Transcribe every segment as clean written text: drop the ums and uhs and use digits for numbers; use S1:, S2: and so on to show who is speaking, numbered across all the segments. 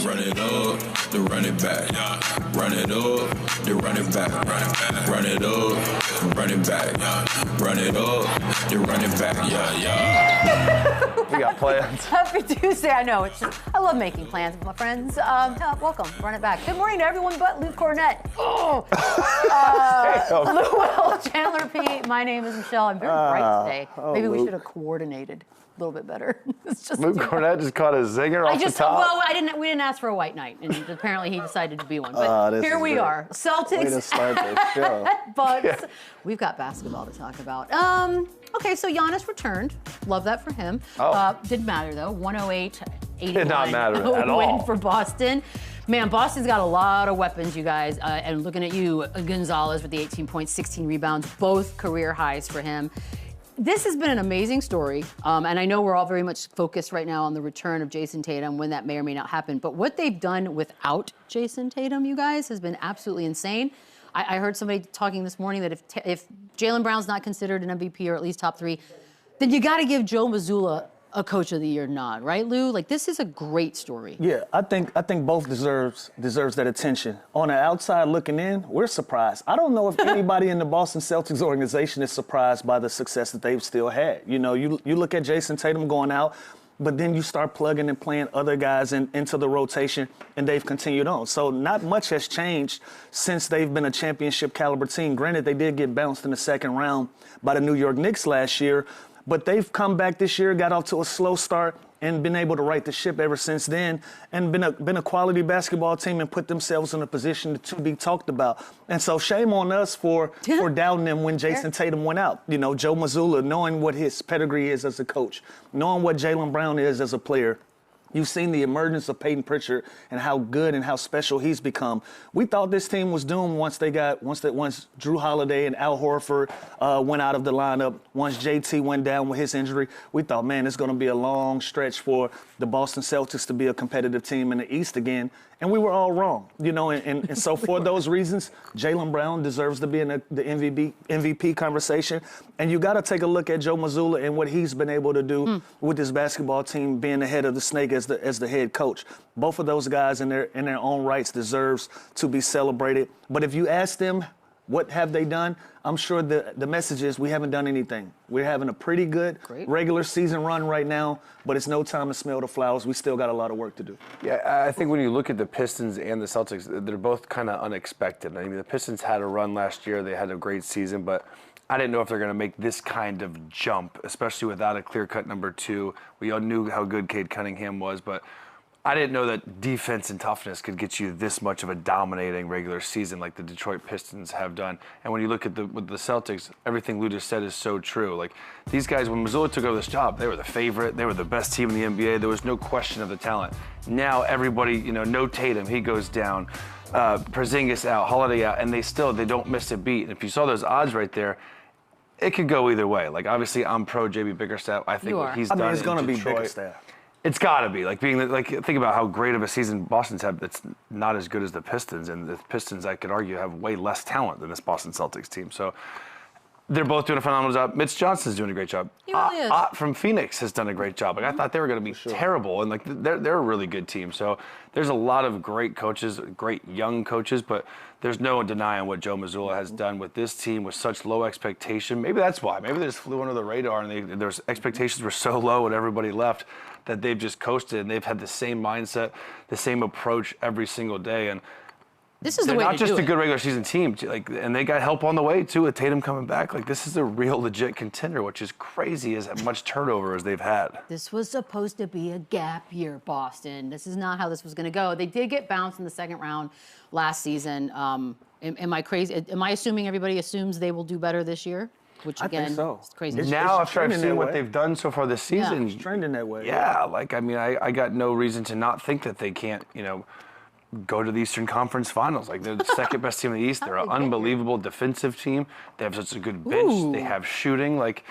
S1: Run it up, then run it back. Run it up, then run it back. Run it up, run it back. Run it up, then run it back. Yeah.
S2: We got plans.
S3: Happy Tuesday. I know. It's just, I love making plans with my friends. Welcome. Run it back. Good morning to everyone but Luke Cornett. Oh. Lou, Chandler P. My name is Michelle. I'm very bright today. Maybe we should have coordinated a little bit better. It's just
S2: Luke Cornett just caught a zinger off the top.
S3: Well, we didn't ask for a white night, and apparently he decided to be one. But here we are. Celtics.
S2: Way to start the show.
S3: Bucks. Yeah. We've got basketball to talk about. Okay, so Giannis returned. Love that for him. Didn't matter, though. 108-81.
S2: Did not matter at all.
S3: Win for Boston. Man, Boston's got a lot of weapons, you guys. And looking at you, Gonzalez with the 18 points, 16 rebounds, both career highs for him. This has been an amazing story, and I know we're all very much focused right now on the return of Jayson Tatum, when that may or may not happen, but what they've done without Jayson Tatum, you guys, has been absolutely insane. I heard somebody talking this morning that if Jaylen Brown's not considered an MVP or at least top 3, then you got to give Joe Mazzulla a Coach of the Year nod, right, Lou? Like, this is a great story.
S4: Yeah, I think both deserves that attention. On the outside looking in, we're surprised. I don't know if anybody in the Boston Celtics organization is surprised by the success that they've still had. You know, you look at Jayson Tatum going out, but then you start plugging and playing other guys into the rotation, and they've continued on. So not much has changed since they've been a championship caliber team. Granted, they did get bounced in the second round by the New York Knicks last year, but they've come back this year, got off to a slow start, and been able to right the ship ever since then, and been a quality basketball team and put themselves in a position to be talked about. And so shame on us for doubting them when Jayson Tatum went out. You know, Joe Mazzulla, knowing what his pedigree is as a coach, knowing what Jaylen Brown is as a player. You've seen the emergence of Peyton Pritchard and how good and how special he's become. We thought this team was doomed once Drew Holiday and Al Horford went out of the lineup. Once JT went down with his injury, we thought, man, it's going to be a long stretch for the Boston Celtics to be a competitive team in the East again. And we were all wrong, you know, and so for those reasons, Jaylen Brown deserves to be in the MVP conversation. And you got to take a look at Joe Mazzulla and what he's been able to do with this basketball team, being the head of the snake as the head coach. Both of those guys in their own rights deserves to be celebrated. But if you ask them, what have they done? I'm sure the message is we haven't done anything. We're having a pretty good regular season run right now, but it's no time to smell the flowers. We still got a lot of work to do.
S2: Yeah, I think when you look at the Pistons and the Celtics, they're both kind of unexpected. I mean, the Pistons had a run last year. They had a great season, but I didn't know if they're going to make this kind of jump, especially without a clear-cut number 2. We all knew how good Cade Cunningham was, but I didn't know that defense and toughness could get you this much of a dominating regular season like the Detroit Pistons have done. And when you look at with the Celtics, everything Lou just said is so true. Like, these guys, when Mazzulla took over this job, they were the favorite. They were the best team in the NBA. There was no question of the talent. Now everybody, you know, no Tatum, he goes down. Porzingis out, Holiday out, and they don't miss a beat. And if you saw those odds right there, it could go either way. Like, obviously, I'm pro JB Bickerstaff. I think what he's done
S4: it's going to be
S2: Detroit,
S4: Bickerstaff.
S2: It's got to be. Think about how great of a season Boston's had. It's not as good as the Pistons, and the Pistons, I could argue, have way less talent than this Boston Celtics team. So they're both doing a phenomenal job. Mitch Johnson's doing a great job.
S3: He really is.
S2: From Phoenix has done a great job. Like, I thought they were going to be terrible, and they're a really good team. So there's a lot of great coaches, great young coaches, but there's no denying what Joe Mazzulla has done with this team with such low expectation. Maybe that's why. Maybe they just flew under the radar, and their expectations were so low when everybody left that they've just coasted, and they've had the same mindset, the same approach every single day. And
S3: this is the way
S2: not
S3: to
S2: just
S3: do
S2: a
S3: it.
S2: good regular season team, and they got help on the way too with Tatum coming back. Like, this is a real legit contender, which is crazy as much turnover as they've had.
S3: This was supposed to be a gap year, Boston. This is not how this was going to go. They did get bounced in the second round last season. Am I crazy? Am I assuming everybody assumes they will do better this year? Which again,
S4: I think so.
S3: It's crazy.
S2: Now, after I've seen what they've done so far this season,
S4: It's trending that way.
S2: Yeah, like, I mean, I got no reason to not think that they can't, you know, go to the Eastern Conference Finals. Like, they're the second best team in the East. They're an unbelievable defensive team. They have such a good bench.
S3: Ooh.
S2: They have shooting. Like,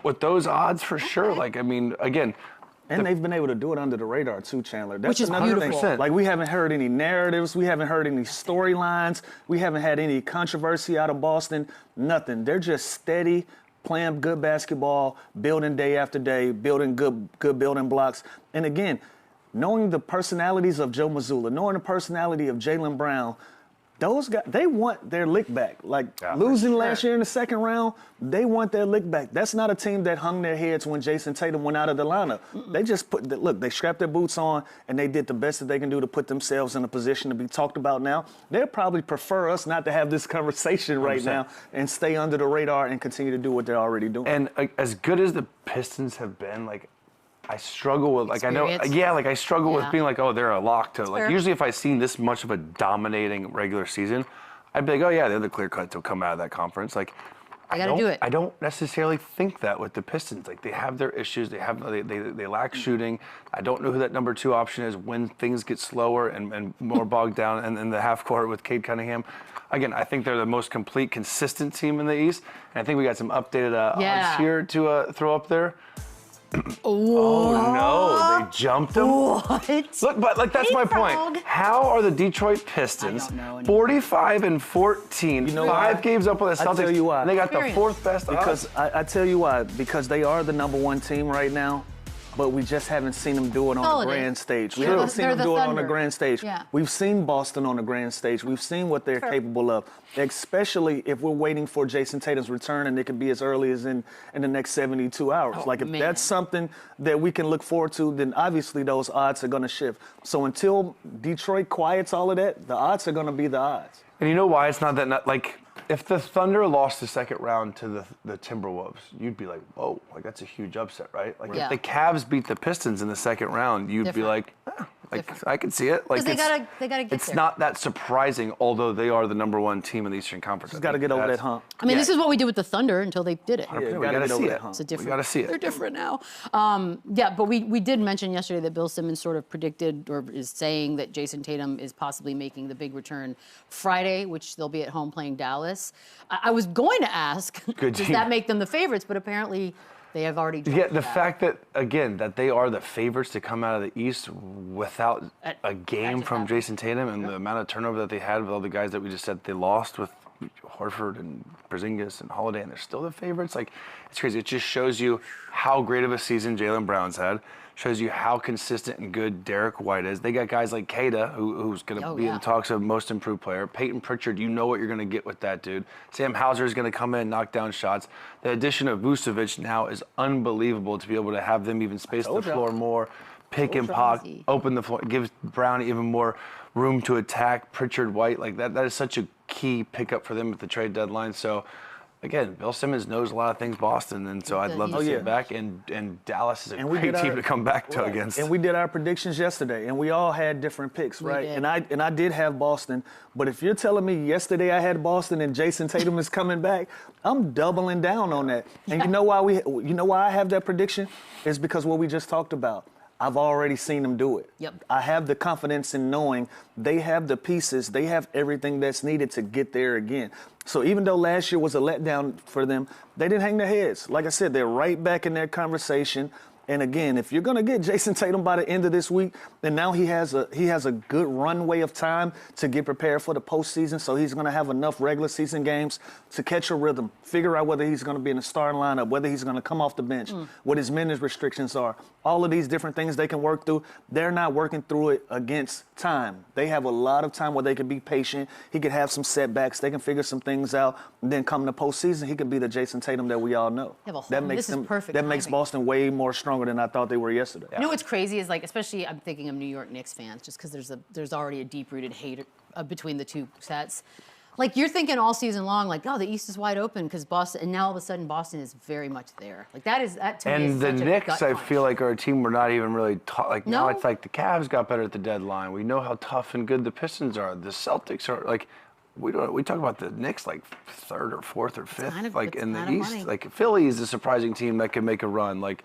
S2: with those odds, for sure. Like, I mean, again.
S4: And they've been able to do it under the radar too, Chandler. That's
S3: Which is
S4: another
S3: beautiful.
S4: thing. Like, we haven't heard any narratives. We haven't heard any storylines. We haven't had any controversy out of Boston. Nothing. They're just steady, playing good basketball, building day after day, building good building blocks. And again, knowing the personalities of Joe Mazzulla, knowing the personality of Jaylen Brown, those guys, they want their lick back. Like losing last year in the second round, they want their lick back. That's not a team that hung their heads when Jayson Tatum went out of the lineup. They just they strapped their boots on and they did the best that they can do to put themselves in a position to be talked about now. They'd probably prefer us not to have this conversation right 100%. Now and stay under the radar and continue to do what they're already doing.
S2: And as good as the Pistons have been, like, I struggle with, like, I struggle with being like, oh, they're a lock to, like, usually if I've seen this much of a dominating regular season, I'd be like, oh, yeah, they're the clear cut to come out of that conference. Like,
S3: I gotta do it.
S2: I don't necessarily think that with the Pistons. Like, they have their issues. They lack shooting. I don't know who that number 2 option is when things get slower and more bogged down in the half court with Cade Cunningham. Again, I think they're the most complete, consistent team in the East. And I think we got some updated odds here to throw up there. Oh no, they jumped him.
S3: What?
S2: Look, but like that's my point. How are the Detroit Pistons 45-14, 5 games up on the Celtics?
S4: I tell you why.
S2: And they got the 4th best
S4: because
S2: odds.
S4: I tell you why. Because they are the number 1 team right now. But we just haven't seen them do it on the grand stage. We haven't seen them do it on the grand stage.
S3: Yeah.
S4: We've seen Boston on the grand stage. We've seen what they're capable of, especially if we're waiting for Jayson Tatum's return, and it could be as early as in the next 72 hours. If that's something that we can look forward to, then obviously those odds are going to shift. So until Detroit quiets all of that, the odds are going to be the odds.
S2: And you know why it's not that, like, if the Thunder lost the second round to the Timberwolves, you'd be like, whoa, like that's a huge upset, right? Like if the Cavs beat the Pistons in the second round, you'd be like, I can see it. Like
S3: they gotta get
S2: it's
S3: there.
S2: not that surprising, although they are the number 1 team in the Eastern Conference.
S4: Just got to get over that hump.
S3: I mean, this is what we did with the Thunder until they did it.
S2: We gotta see it.
S3: It's a different.
S2: We gotta see it.
S3: They're different now. But we did mention yesterday that Bill Simmons sort of predicted or is saying that Jayson Tatum is possibly making the big return Friday, which they'll be at home playing Dallas. I was going to ask, does that make them the favorites? But apparently they have already dropped
S2: the fact that, again, that they are the favorites to come out of the East without a game from Jayson Tatum and the amount of turnover that they had with all the guys that we just said they lost with Horford and Porzingis and Holiday, and they're still the favorites. Like, it's crazy. It just shows you how great of a season Jaylen Brown's had. Shows you how consistent and good Derek White is. They got guys like Keita, who's going to be in the talks of most improved player. Peyton Pritchard, you know what you're going to get with that dude. Sam Hauser is going to come in and knock down shots. The addition of Vucevic now is unbelievable to be able to have them even space the floor more, pick and pop, open the floor, gives Brown even more room to attack. Pritchard, White, like that is such a key pickup for them at the trade deadline. So, again, Bill Simmons knows a lot of things Boston, and so I'd love to see it back. And Dallas is a great team to come back to against.
S4: And we did our predictions yesterday, and we all had different picks, right? And I did have Boston, but if you're telling me yesterday I had Boston and Jayson Tatum is coming back, I'm doubling down on that. And you know why I have that prediction? It's because what we just talked about. I've already seen them do it. I have the confidence in knowing they have the pieces, they have everything that's needed to get there again. So even though last year was a letdown for them, they didn't hang their heads. Like I said, they're right back in their conversation. And again, if you're going to get Jayson Tatum by the end of this week, then now he has a good runway of time to get prepared for the postseason. So he's going to have enough regular season games to catch a rhythm, figure out whether he's going to be in the starting lineup, whether he's going to come off the bench, what his minutes restrictions are. All of these different things they can work through. They're not working through it against time. They have a lot of time where they can be patient. He could have some setbacks. They can figure some things out. And then come the postseason, he could be the Jayson Tatum that we all know. That makes Boston way more strong than I thought they were yesterday.
S3: You know what's crazy is, like, especially I'm thinking of New York Knicks fans, just because there's already a deep-rooted hate between the two sets. Like, you're thinking all season long, like, oh, the East is wide open because Boston, and now all of a sudden Boston is very much there. Like, that to me is such a
S2: And the Knicks, I feel like, are a team we're not even really like. Now it's like the Cavs got better at the deadline. We know how tough and good the Pistons are. The Celtics are like. We talk about the Knicks like 3rd or 4th or 5th, like in the East. Like Philly is a surprising team that can make a run. Like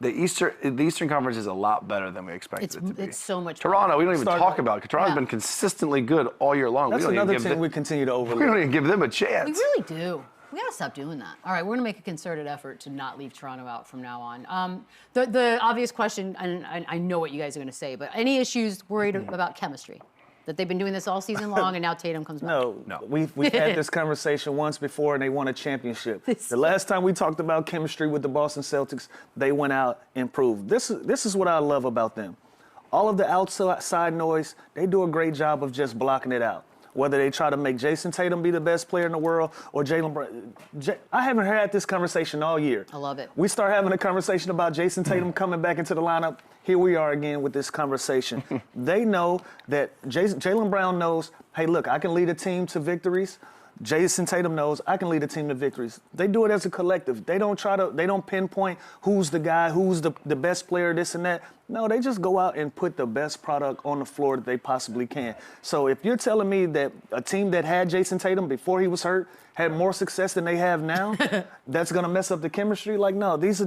S2: the Eastern Conference is a lot better than we expected it to be.
S3: It's so much.
S2: Toronto, we don't even talk about. Toronto's been consistently good all year long.
S4: That's another team we continue to overlook.
S2: We don't even give them a chance.
S3: We really do. We gotta stop doing that. All right, we're gonna make a concerted effort to not leave Toronto out from now on. The obvious question, and I know what you guys are gonna say, but any issues worried about chemistry? That they've been doing this all season long, and now Tatum comes back.
S4: No. We've had this conversation once before, and they won a championship. The last time we talked about chemistry with the Boston Celtics, they went out and proved. This is what I love about them. all of the outside noise, they do a great job of just blocking it out. Whether they try to make Jayson Tatum be the best player in the world or Jaylen Brown. I haven't had this conversation all year.
S3: I love it.
S4: We start having a conversation about Jayson Tatum coming back into the lineup. Here we are again with this conversation. They know that Jaylen Brown knows, hey, look, I can lead a team to victories. Jayson Tatum knows I can lead a team to victories. They do it as a collective. They don't pinpoint who's the guy, who's the best player, this and that. No, they just go out and put the best product on the floor that they possibly can. So if you're telling me that a team that had Jayson Tatum before he was hurt had more success than they have now, that's gonna mess up the chemistry. Like, no, these are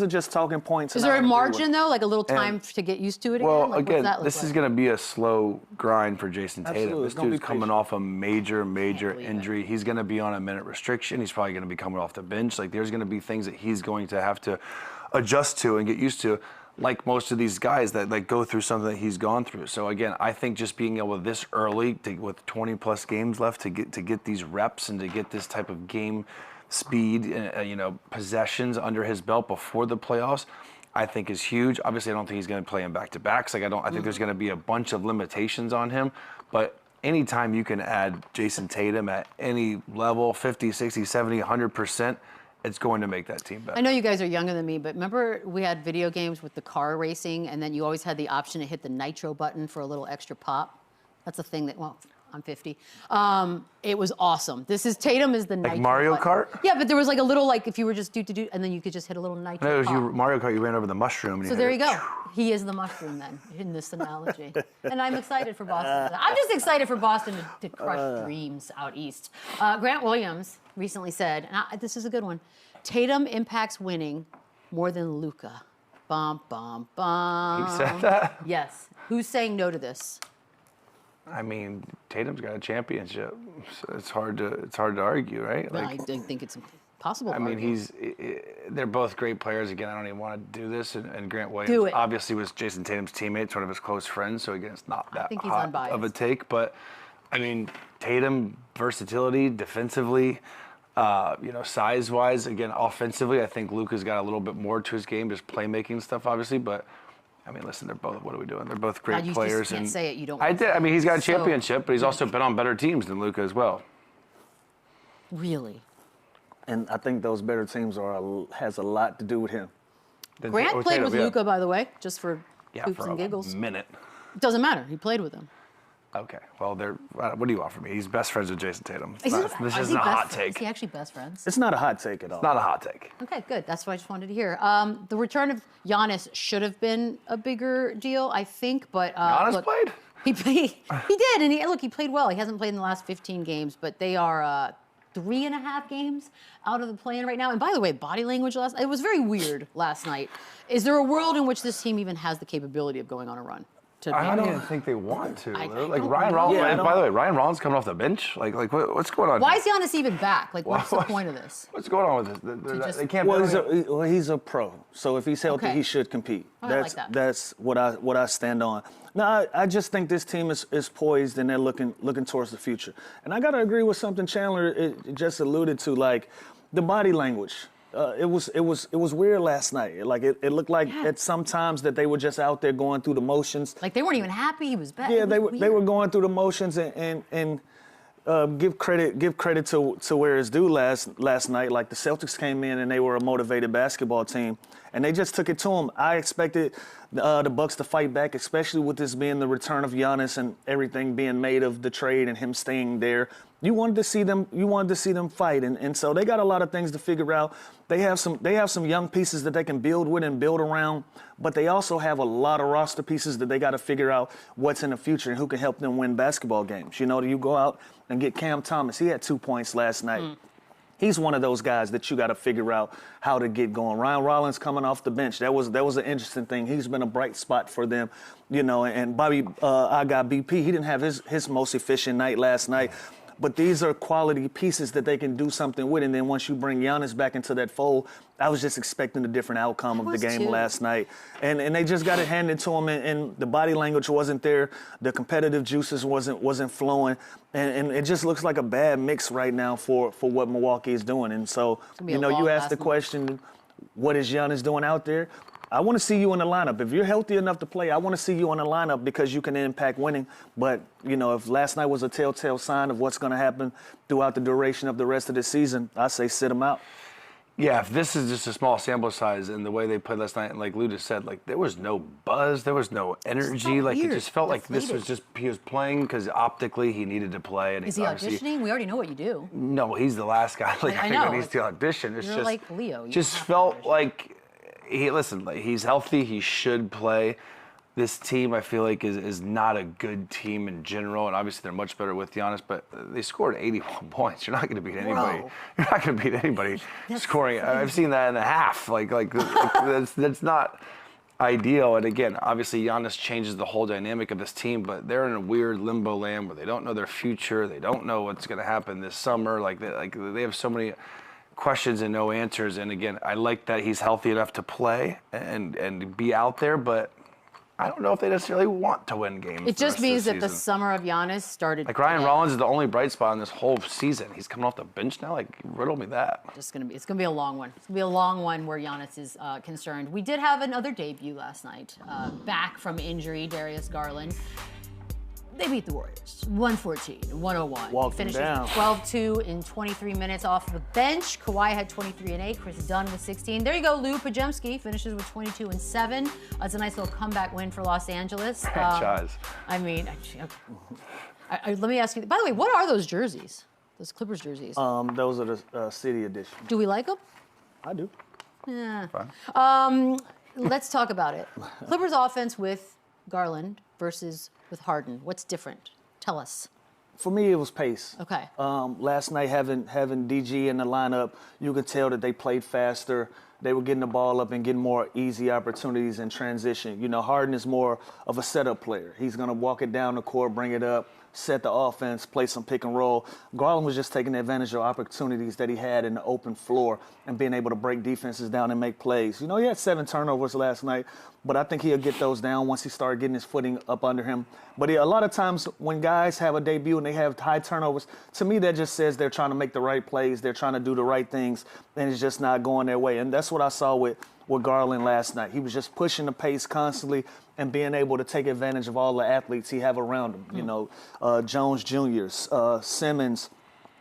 S4: just talking points.
S3: Is there a margin though, like a little time to get used to it again?
S2: Well,
S3: Like,
S2: again,
S3: what's that
S2: this
S3: look
S2: is
S3: like?
S2: going to be a slow grind for Jayson Tatum.
S4: Absolutely.
S2: This
S4: It's gonna
S2: dude's
S4: be
S2: coming
S4: patient.
S2: off a major
S3: believe
S2: injury. He's going to be on a minute restriction. He's probably going to be coming off the bench. Like, there's going to be things that he's going to have to adjust to and get used to, like most of these guys that like go through something that he's gone through. So again, I think just being able this early with 20 plus games left to get these reps and to get this type of game speed, possessions under his belt before the playoffs, I think is huge. Obviously, I don't think he's going to play in back-to-backs. Like, I think there's going to be a bunch of limitations on him. But anytime you can add Jayson Tatum at any level, 50, 60, 70, 100%, it's going to make that team better.
S3: I know you guys are younger than me, but remember we had video games with the car racing, and then you always had the option to hit the nitro button for a little extra pop? That's a thing that, well, I'm 50. It was awesome. Tatum is the nitro
S2: Like Mario
S3: button.
S2: Kart?
S3: Yeah, but there was like a little, like, if you were just do, and then you could just hit a little nitro
S2: No, it was
S3: pop.
S2: Mario Kart, you ran over the mushroom. And
S3: So there you go. He is the mushroom then, in this analogy. And I'm excited for Boston. I'm just excited for Boston to crush dreams out east. Grant Williams recently said, and this is a good one, Tatum impacts winning more than Luka. Bum, bum, bum.
S2: He said that?
S3: Yes. Who's saying no to this?
S2: I mean, Tatum's got a championship. So it's hard to argue, right?
S3: I think it's possible.
S2: I mean, they're both great players. Again, I don't even want to do this. And Grant Williams
S3: Do it.
S2: obviously was Jayson Tatum's teammate, one of his close friends. So again, it's not that
S3: think he's
S2: hot
S3: unbiased.
S2: of a take. But I mean, Tatum versatility, defensively, size-wise. Again, offensively, I think Luka's got a little bit more to his game, just playmaking stuff, obviously. But I mean, listen, they're both. What are we doing? They're both great
S3: You
S2: players.
S3: just can't
S2: and
S3: say it. You don't.
S2: I did. I mean, he's got a
S3: So-
S2: championship, but he's also been on better teams than Luka as well.
S3: Really?
S4: And I think those better teams has a lot to do with him.
S3: Grant played
S2: Tatum,
S3: with
S2: yeah.
S3: Luka, by the way, just for
S2: Yeah,
S3: hoops
S2: for
S3: and giggles.
S2: a minute.
S3: It doesn't matter. He played with him.
S2: Okay. Well, what do you want from me? He's best friends with Jayson Tatum.
S3: Is
S2: This
S3: he
S2: isn't a hot
S3: Is
S2: take.
S3: he actually best friends?
S4: It's not a hot take at all.
S2: Not a hot take.
S3: Okay, good. That's what I just wanted to hear. The return of Giannis should have been a bigger deal, I think, but
S2: Giannis
S3: look,
S2: played?
S3: He did, and he played well. He hasn't played in the last 15 games, but they are 3.5 games out of the play-in right now. And by the way, body language it was very weird last night. Is there a world in which this team even has the capability of going on a run?
S2: I don't even think they want to.
S3: I
S2: Like
S3: don't
S2: Ryan
S3: know.
S2: Rollins.
S4: Yeah,
S2: By the way, Ryan Rollins coming off the bench. Like what's going on?
S3: Why
S2: here?
S3: is Giannis even back? Like, what's the point of this?
S2: What's going on with this?
S3: just-
S2: They can't.
S4: Well, he's a pro, so if he's healthy,
S3: Okay.
S4: he should compete.
S3: I like that.
S4: That's what I stand on. No, I just think this team is poised and they're looking towards the future. And I gotta agree with something Chandler just alluded to, like the body language. It was weird last night. Like it looked like at some times that they were just out there going through the motions.
S3: Like, they weren't even happy he was back.
S4: Yeah,
S3: It
S4: they
S3: was
S4: were
S3: weird.
S4: going through the motions and give credit to where it's due last night. Like the Celtics came in and they were a motivated basketball team, and they just took it to them. I expected the Bucks to fight back, especially with this being the return of Giannis and everything being made of the trade and him staying there. You wanted to see them fight, and so they got a lot of things to figure out. They have some young pieces that they can build with and build around, but they also have a lot of roster pieces that they got to figure out what's in the future and who can help them win basketball games. You go out and get Cam Thomas. He had 2 points last night. He's one of those guys that you got to figure out how to get going. Ryan Rollins coming off the bench. That was an interesting thing. He's been a bright spot for them, and Bobby, I got BP. He didn't have his most efficient night last night. But these are quality pieces that they can do something with. And then once you bring Giannis back into that fold, I was just expecting a different outcome of the game last night. And they just got it handed to them, and the body language wasn't there. The competitive juices wasn't flowing. And it just looks like a bad mix right now for what Milwaukee is doing. And so,
S3: be a long
S4: you asked the
S3: last month.
S4: question, what is Giannis doing out there? I want to see you in the lineup. If you're healthy enough to play, I want to see you in the lineup because you can impact winning. But, you know, if last night was a telltale sign of what's going to happen throughout the duration of the rest of the season, I say sit him out.
S2: Yeah, if this is just a small sample size and the way they played last night, and like Lou just said, like there was no buzz, there was no energy. Like
S3: weird.
S2: it just felt like
S3: Deflated.
S2: this was just, he was playing because optically he needed to play. And
S3: Is he auditioning? We already know what you do.
S2: No, he's the last guy. Like
S3: I
S2: I think
S3: know.
S2: that needs to audition. It's
S3: You're
S2: just
S3: like Leo. You
S2: just
S3: have to
S2: felt
S3: audition.
S2: like like he's healthy. He should play. This team, I feel like, is not a good team in general, and obviously they're much better with Giannis. But they scored 81 points. You're not going to beat anybody.
S3: Bro.
S2: You're not going to beat anybody scoring. I've seen that in a half. Like that's not ideal. And again, obviously Giannis changes the whole dynamic of this team. But they're in a weird limbo land where they don't know their future. They don't know what's going to happen this summer. Like they have so many questions and no answers. And again, I like that he's healthy enough to play and be out there, but I don't know if they necessarily want to win games.
S3: It just means that the
S2: season.
S3: summer of Giannis started.
S2: Like Ryan
S3: today.
S2: Rollins is the only bright spot in this whole season. He's coming off the bench now. Like riddle me that.
S3: It's gonna be a long one. It's gonna be a long one where Giannis is concerned. We did have another debut last night, back from injury, Darius Garland. They beat the Warriors, 114-101.
S4: Walked them
S3: Finishes
S4: down.
S3: 12-2 in 23 minutes off the bench. Kawhi had 23 and 8. Chris Dunn with 16. There you go. Lou Pajemski finishes with 22 and 7. It's a nice little comeback win for Los Angeles.
S2: Franchise.
S3: I mean, let me ask you. By the way, what are those jerseys? Those Clippers jerseys?
S4: Those are the city edition.
S3: Do we like them?
S4: I do.
S3: Yeah.
S2: Fine.
S3: Let's talk about it. Clippers offense with Garland versus with Harden. What's different? Tell us.
S4: For me, it was pace.
S3: Okay.
S4: Last night, having DG in the lineup, you could tell that they played faster. They were getting the ball up and getting more easy opportunities in transition. You know, Harden is more of a setup player. He's going to walk it down the court, bring it up, set the offense, play some pick and roll. Garland was just taking advantage of opportunities that he had in the open floor and being able to break defenses down and make plays. You know, he had 7 turnovers last night, but I think he'll get those down once he started getting his footing up under him. But a lot of times when guys have a debut and they have high turnovers, to me that just says they're trying to make the right plays, they're trying to do the right things, and it's just not going their way. And that's what I saw with Garland last night. He was just pushing the pace constantly and being able to take advantage of all the athletes he have around him. You know, Jones Jr.'s, Simmons,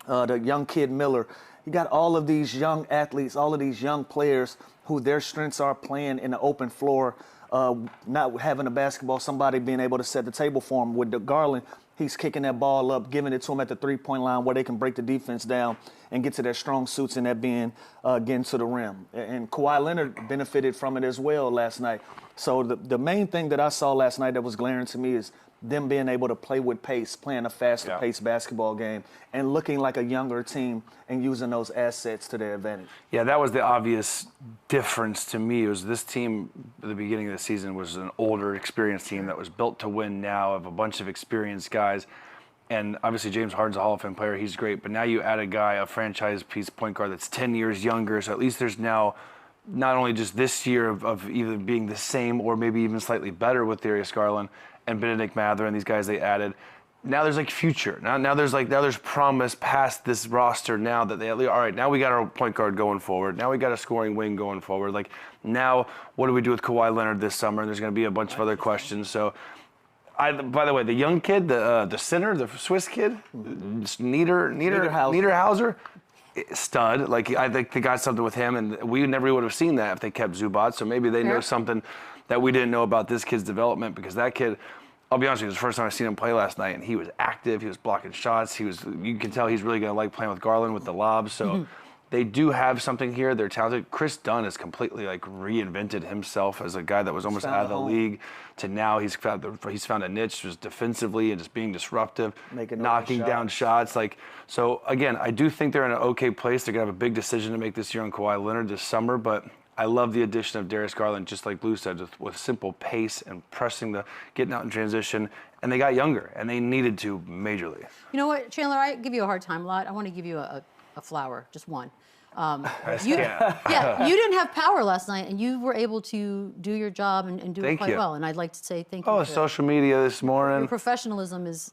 S4: the young kid Miller. You got all of these young athletes, all of these young players who their strengths are playing in the open floor, not having a basketball, somebody being able to set the table for him. With the Garland, he's kicking that ball up, giving it to him at the three-point line where they can break the defense down and get to their strong suits and that being getting to the rim. And Kawhi Leonard benefited from it as well last night. So the main thing that I saw last night that was glaring to me is them being able to play with pace, playing a faster paced basketball game, and looking like a younger team and using those assets to their advantage.
S2: Yeah, that was the obvious difference to me. It was this team at the beginning of the season was an older, experienced team that was built to win now, of a bunch of experienced guys. And obviously James Harden's a Hall of Fame player. He's great. But now you add a guy, a franchise piece point guard that's 10 years younger. So at least there's now not only just this year of either being the same or maybe even slightly better with Darius Garland and Benedict Mather and these guys they added. Now there's like future. Now there's promise past this roster now that they all right, now we got our point guard going forward. Now we got a scoring wing going forward. Like now what do we do with Kawhi Leonard this summer? There's going to be a bunch of other questions. So by the way, the young kid, the center, the Swiss kid, Niederhauser, stud. Like I think they got something with him, and we never would have seen that if they kept Zubac. So maybe they know something that we didn't know about this kid's development, because that kid, I'll be honest with you, it was the first time I seen him play last night, and he was active. He was blocking shots. You can tell he's really going to like playing with Garland with the lobs. So they do have something here. They're talented. Chris Dunn has completely like reinvented himself as a guy that was almost out of the league to now he's found a niche just defensively and just being disruptive, knocking down shots. Like, so again, I do think they're in an okay place. They're going to have a big decision to make this year on Kawhi Leonard this summer, but I love the addition of Darius Garland, just like Blue said, with simple pace and getting out in transition. And they got younger, and they needed to majorly. You
S3: know what, Chandler, I give you a hard time a lot. I want to give you a flower, just one. You didn't have power last night, and you were able to do your job and do it quite well. And I'd like to say thank you.
S2: Oh, social media this morning.
S3: Your professionalism is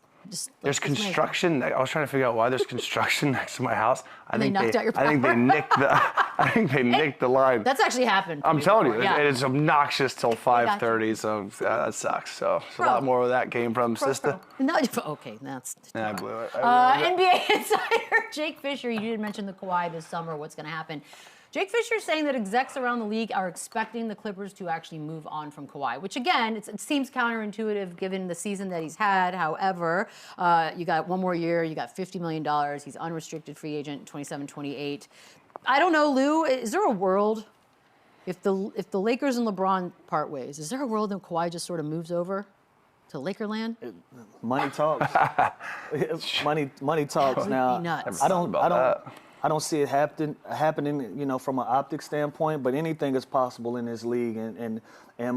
S2: There's construction. I was trying to figure out why there's construction next to my house. I think
S3: knocked out your power.
S2: I think they nicked the line.
S3: That's actually happened.
S2: I'm telling you,
S3: Yeah.
S2: it's obnoxious till 5:30, so that sucks. So a lot more where that came from, sister.
S3: No, okay, that's.
S2: Yeah, I blew it.
S3: NBA insider Jake Fisher, you did mention the Kawhi this summer. What's going to happen? Jake Fisher is saying that execs around the league are expecting the Clippers to actually move on from Kawhi, which again, it seems counterintuitive given the season that he's had. However, you got one more year, you got $50 million. He's unrestricted free agent, 27-28. I don't know, Lou, is there a world, if the Lakers and LeBron part ways, is there a world that Kawhi just sort of moves over to Lakerland?
S4: Money talks. money talks. Now,
S3: nuts.
S4: I don't see it happening, you know, from an optics standpoint, but anything is possible in this league, and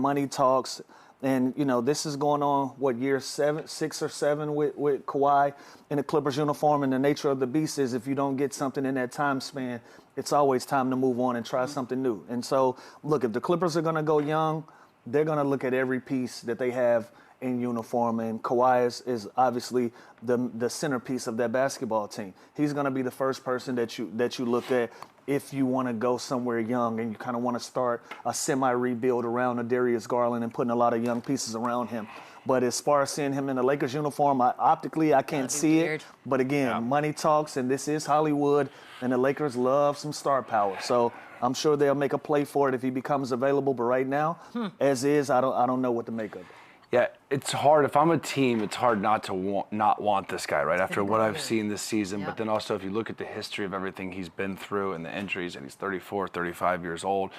S4: money talks. And, you know, this is going on, year 6 or 7 with Kawhi in the Clippers uniform, and the nature of the beast is if you don't get something in that time span, it's always time to move on and try something new. And so, look, if the Clippers are going to go young, they're going to look at every piece that they have in uniform, and Kawhi is obviously the centerpiece of that basketball team. He's going to be the first person that you look at if you want to go somewhere young and you kind of want to start a semi-rebuild around a DARIUS GARLAND and putting a lot of young pieces around him. But as far as seeing him in the Lakers uniform, optically I can't see it. But again, money talks, and this is Hollywood, and the Lakers love some star power. So I'm sure they'll make a play for it if he becomes available. But right now, as is, I don't know what to make of it.
S2: Yeah, it's hard. If I'm a team, it's hard not to want this guy, right? After what I've seen this season. But then also if you look at the history of everything he's been through and the injuries, and he's 34, 35 years old,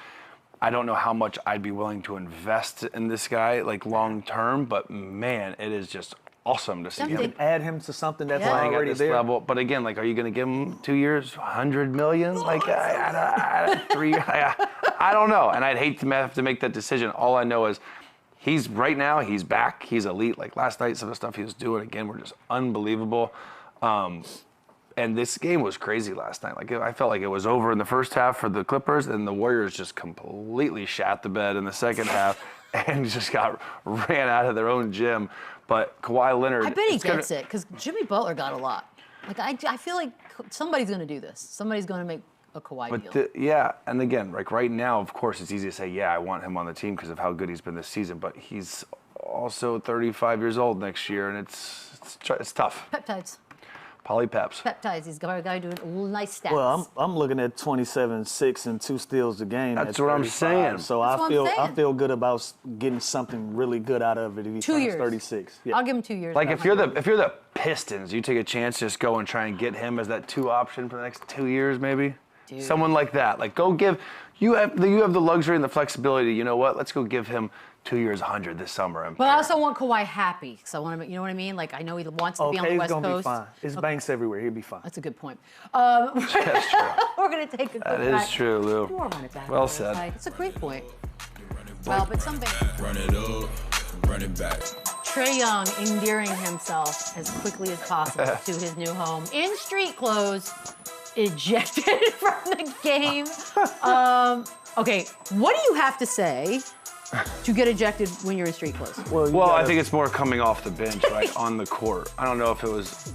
S2: I don't know how much I'd be willing to invest in this guy, like long term, but man, it is just awesome to see him.
S4: You can add him to something that's
S2: playing
S4: already
S2: at this
S4: there.
S2: level. But again, like, are you going to give him 2 years, $100 million? Like, 3, I don't know. And I'd hate to have to make that decision. All I know is right now, he's back. He's elite. Like last night, some of the stuff he was doing, again, were just unbelievable. And this game was crazy last night. Like, I felt like it was over in the first half for the Clippers, and the Warriors just completely shat the bed in the second half and just ran out of their own gym. But Kawhi Leonard,
S3: I bet he gets it, because Jimmy Butler got a lot. Like, I feel like somebody's going to do this. Somebody's going to make a Kawhi deal.
S2: Yeah, and again, like right now, of course, it's easy to say, yeah, I want him on the team because of how good he's been this season. But he's also 35 years old next year, and it's tough.
S3: Peptides.
S2: Polypeps.
S3: Peptides. He's got a guy doing nice stats.
S4: Well, I'm looking at 27-6 and 2 steals a game.
S2: That's what I'm saying.
S4: So I feel good about getting something really good out of it if he turns 36. Yeah.
S3: I'll give him 2 years.
S2: Like if you're the Pistons, you take a chance, just go and try and get him as that 2 option for the next 2 years, maybe. Dude. Someone like that. Like go give. You have the luxury and the flexibility. You know what? Let's go give him 2 years, 100 this summer.
S3: But I also want Kawhi happy, because I want to, you know what I mean? Like, I know he wants to be on the West Coast.
S4: He's going to be fine. There's banks everywhere. He'll be fine.
S3: That's a good point.
S2: That's true.
S3: We're going to take a quick
S2: That is true, Lou. Well said.
S3: It's a great point. Well, but something.
S1: Run it up, run it back.
S3: Trae Young endearing himself as quickly as possible to his new home in street clothes, ejected from the game. Okay, what do you have to say to get ejected when you're in street clothes?
S2: Well, I think it's more coming off the bench, right, on the court. I don't know if it was.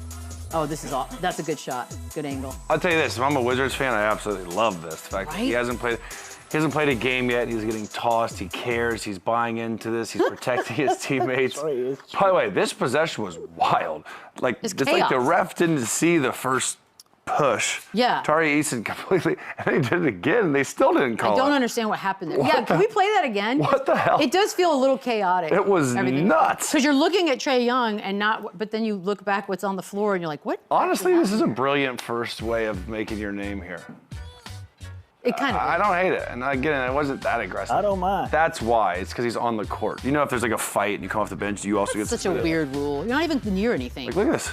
S3: Oh, that's a good shot. Good angle.
S2: I'll tell you this, if I'm a Wizards fan, I absolutely love this. The fact that he hasn't played a game yet. He's getting tossed. He cares. He's buying into this. He's protecting his teammates. By the way, this possession was wild. Like, it's like the ref didn't see the first push.
S3: Yeah.
S2: Tari Eason completely, and they did it again, and they still didn't call it.
S3: I don't understand what happened there. Can we play that again?
S2: What the hell?
S3: It does feel a little chaotic.
S2: It was nuts.
S3: Because you're looking at Trae Young and but then you look back what's on the floor and you're like, what?
S2: Honestly, this is a brilliant first way of making your name here.
S3: It kind of.
S2: I don't hate it, and again, it wasn't that aggressive.
S4: I don't mind.
S2: That's why. It's because he's on the court. You know, if there's like a fight and you come off the bench, you also get
S3: such a weird rule. You're not even near anything.
S2: Like, look at this.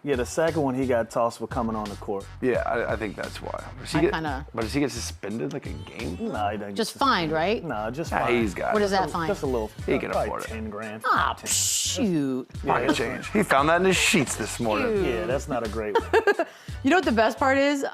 S4: Yeah, the second one he got tossed for coming on the court.
S2: Yeah, I think that's why. But does he get suspended like a game?
S4: No, he doesn't.
S3: Just fined, right?
S4: No, just fined.
S2: He's got it.
S3: What is that fine?
S4: Just a little.
S2: He can afford it.
S4: 10 grand.
S3: Ah, shoot.
S2: Pocket change. He found that in his sheets this morning.
S4: Yeah, that's not a great one.
S3: You know what the best part is?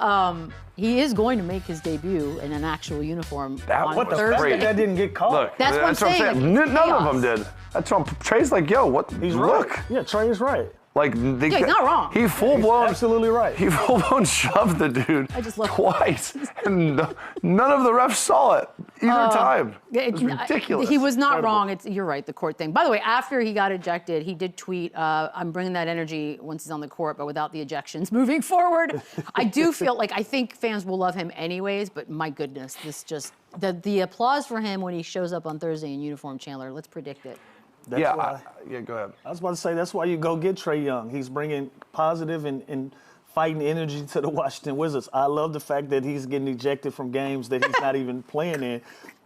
S3: He is going to make his debut in an actual uniform on Thursday.
S4: That didn't get caught.
S2: Look,
S3: that's what I'm saying.
S2: None of them did. That's what Trae's like, yo, what?
S4: He's
S2: look.
S4: right. Yeah, Trae is right.
S2: Like,
S3: he's not wrong.
S2: He full-blown,
S4: absolutely right.
S2: He full-blown shoved the dude twice, and none of the refs saw it either time. It was ridiculous.
S3: He was not wrong. You're right, the court thing. By the way, after he got ejected, he did tweet, I'm bringing that energy once he's on the court, but without the ejections moving forward. I do feel like, I think fans will love him anyways, but my goodness, this just, the applause for him when he shows up on Thursday in uniform, Chandler, let's predict it.
S4: That's why,
S2: go ahead.
S4: I was about to say, that's why you go get Trae Young. He's bringing positive and fighting energy to the Washington Wizards. I love the fact that he's getting ejected from games that he's not even playing in.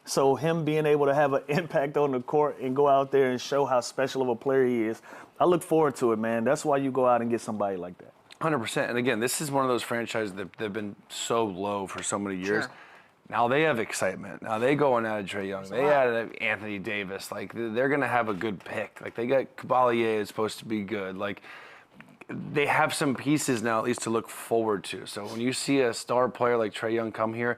S4: So him being able to have an impact on the court and go out there and show how special of a player he is, I look forward to it, man. That's why you go out and get somebody like that.
S2: 100%. And again, this is one of those franchises that they've been so low for so many years.
S3: Sure.
S2: Now they have excitement. Now they going out of Trae Young. They added Anthony Davis. Like, they're going to have a good pick. Like, they got Cavalier is supposed to be good. Like, they have some pieces now at least to look forward to. So when you see a star player like Trae Young come here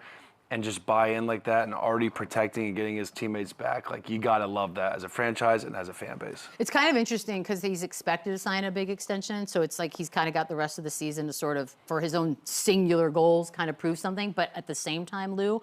S2: and just buy in like that and already protecting and getting his teammates back, like, you got to love that as a franchise and as a fan base.
S3: It's kind of interesting because he's expected to sign a big extension, so it's like he's kind of got the rest of the season to sort of, for his own singular goals, kind of prove something. But at the same time, Lou,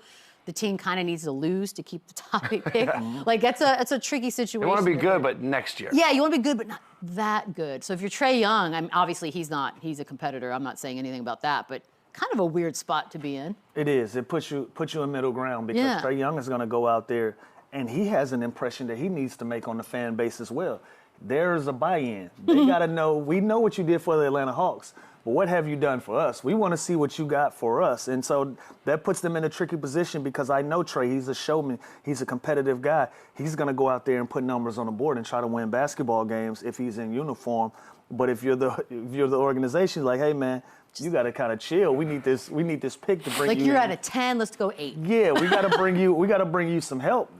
S3: the team kind of needs to lose to keep the top 8 pick. Like, that's a tricky situation.
S2: You want to be good, but next year.
S3: Yeah, you want to be good, but not that good. So if you're Trae Young, obviously he's not. He's a competitor. I'm not saying anything about that, but kind of a weird spot to be in.
S4: It is. It puts you in middle ground because Trae Young is going to go out there, and he has an impression that he needs to make on the fan base as well. There's a buy-in. They got to know, we know what you did for the Atlanta Hawks, but what have you done for us? We want to see what you got for us. And so that puts them in a tricky position because I know Trae, he's a showman. He's a competitive guy. He's going to go out there and put numbers on the board and try to win basketball games if he's in uniform. But if you're the organization, like, hey, man, you got to kind of chill. We need this pick to bring
S3: like
S4: you.
S3: Like, you're
S4: in.
S3: at a 10, let's go 8.
S4: Yeah, we got to bring you. We got to bring you some help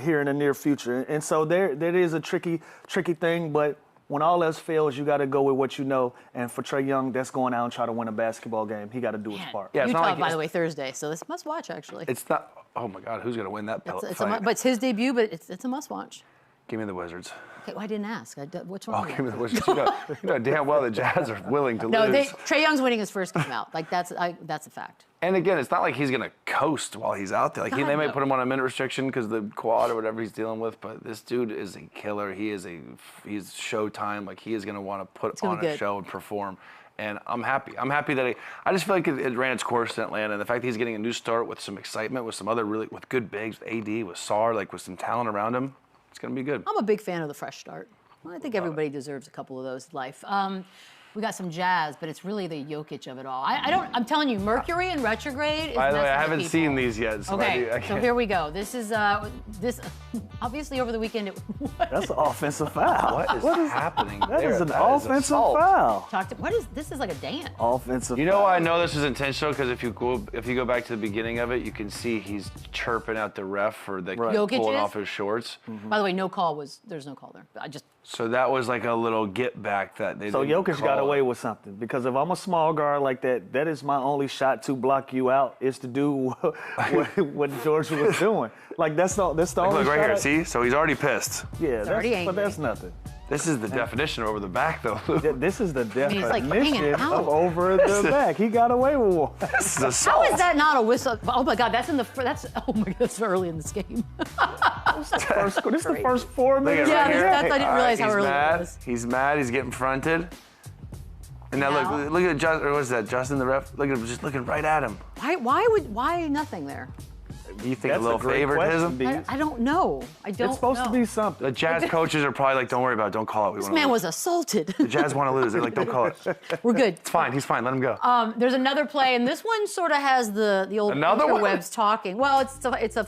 S4: here in the near future. And so there is a tricky thing. But when all else fails, you got to go with what you know. And for Trae Young, that's going out and try to win a basketball game. He got to do his part.
S2: Yeah,
S3: Utah, by the way, Thursday. So this must watch actually.
S2: It's not. Oh my God, who's gonna win that fight?
S3: But it's his debut. But it's a must watch.
S2: Give me the Wizards.
S3: Okay, well, I didn't ask. Which one?
S2: Oh, give me the Wizards. You know damn well the Jazz are willing to lose.
S3: No, Trae Young's winning his first game out. Like, that's a fact.
S2: And again, it's not like he's gonna coast while he's out there. Like, they may put him on a minute restriction because the quad or whatever he's dealing with. But this dude is a killer. He's showtime. Like, he is gonna want to put on a show and perform. And I'm happy. I'm happy that I just feel like it ran its course in Atlanta. And the fact that he's getting a new start with some excitement, with some other with good bigs, with AD, with Sar, like with some talent around him, it's gonna be good.
S3: I'm a big fan of the fresh start. Well, I think everybody deserves a couple of those in life. We got some Jazz, but it's really the Jokic of it all. I'm telling you, Mercury in retrograde is
S2: By the way, I haven't
S3: people.
S2: seen these yet. So
S3: okay, so here we go. This is obviously over the weekend.
S4: That's an offensive foul.
S2: What is happening?
S4: That is an offensive foul.
S3: This is like a dance.
S4: Offensive.
S2: You know why I know this is intentional? Because if you go back to the beginning of it, you can see he's chirping at the ref for the pulling off his shorts.
S3: Mm-hmm. By the way, there's no call there.
S2: So that was like a little get back that they.
S4: So Jokic got away with something because if I'm a small guard like that, that is my only shot to block you out is to do what George was doing. Like that's the only.
S2: Look right here, see? So he's already pissed.
S4: Yeah, but that's nothing.
S2: This is the definition of over the back, though.
S4: This is the definition
S3: like
S4: of over the back. He got away with one.
S2: This is assault.
S3: How is that not a whistle? Oh my God, that's early in this game.
S4: This is the first 4 minutes.
S3: Yeah, I didn't realize how early it was.
S2: He's mad. He's getting fronted. And now look at Justin. What is that? Justin, the ref. Look at him, just looking right at him.
S3: Why nothing there?
S2: You think a little favoritism?
S3: I don't know.
S4: It's supposed to be something.
S2: The Jazz coaches are probably like, don't worry about it. Don't call it.
S3: This man was assaulted.
S2: The Jazz want to lose. They're like, don't call it.
S3: We're good.
S2: It's fine. He's fine. Let him go.
S3: There's another play, and this one sort of has the old interwebs talking. Well, it's a.